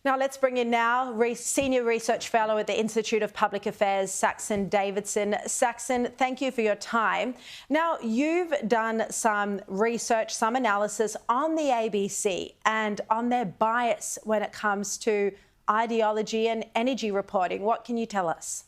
Now let's bring in Senior Research Fellow at the Institute of Public Affairs, Saxon Davidson. Saxon, thank you for your time. Now, you've done some research, some analysis on the ABC and on their bias when it comes to ideology and energy reporting. What can you tell us?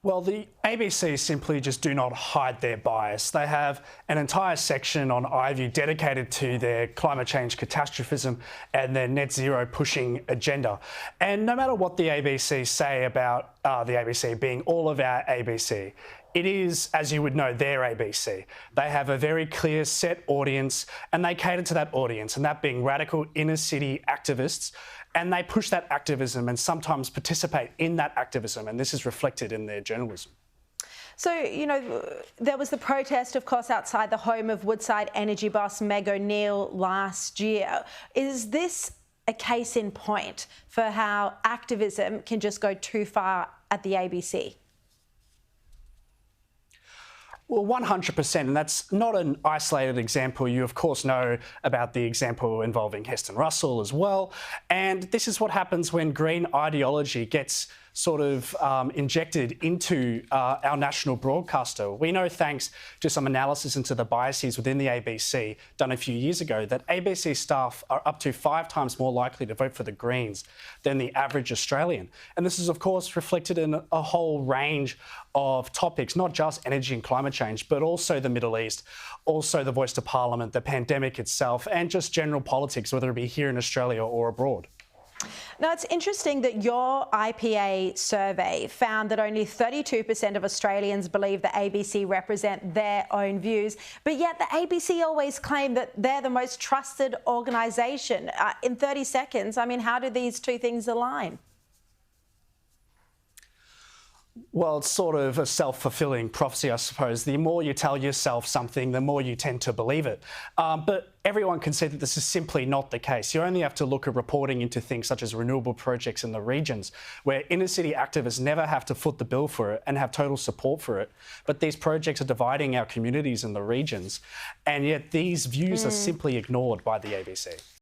Well, the ABC simply just do not hide their bias. They have an entire section on iView dedicated to their climate change catastrophism and their net zero pushing agenda. And no matter what the ABC say about the ABC being all of our ABC, it is, as you would know, their ABC. They have a very clear set audience and they cater to that audience, and that being radical inner city activists. And they push that activism and sometimes participate in that activism, and this is reflected in their journalism. So, you know, there was the protest, of course, outside the home of Woodside energy boss Meg O'Neill last year. Is this a case in point for how activism can just go too far at the ABC? Well, 100%, and that's not an isolated example. You, of course, know about the example involving Heston Russell as well. And this is what happens when green ideology gets sort of injected into our national broadcaster. We know, thanks to some analysis into the biases within the ABC done a few years ago, that ABC staff are up to 5 times more likely to vote for the Greens than the average Australian. And this is, of course, reflected in a whole range of topics, not just energy and climate change, but also the Middle East, also the voice to Parliament, the pandemic itself, and just general politics, whether it be here in Australia or abroad. Now, it's interesting that your IPA survey found that only 32% of Australians believe the ABC represent their own views, but yet the ABC always claim that they're the most trusted organisation. In 30 seconds, I mean, how do these two things align? Well, it's sort of a self-fulfilling prophecy, I suppose. The more you tell yourself something, the more you tend to believe it. But everyone can see that this is simply not the case. You only have to look at reporting into things such as renewable projects in the regions, where inner city activists never have to foot the bill for it and have total support for it. But these projects are dividing our communities in the regions, and yet these views are simply ignored by the ABC.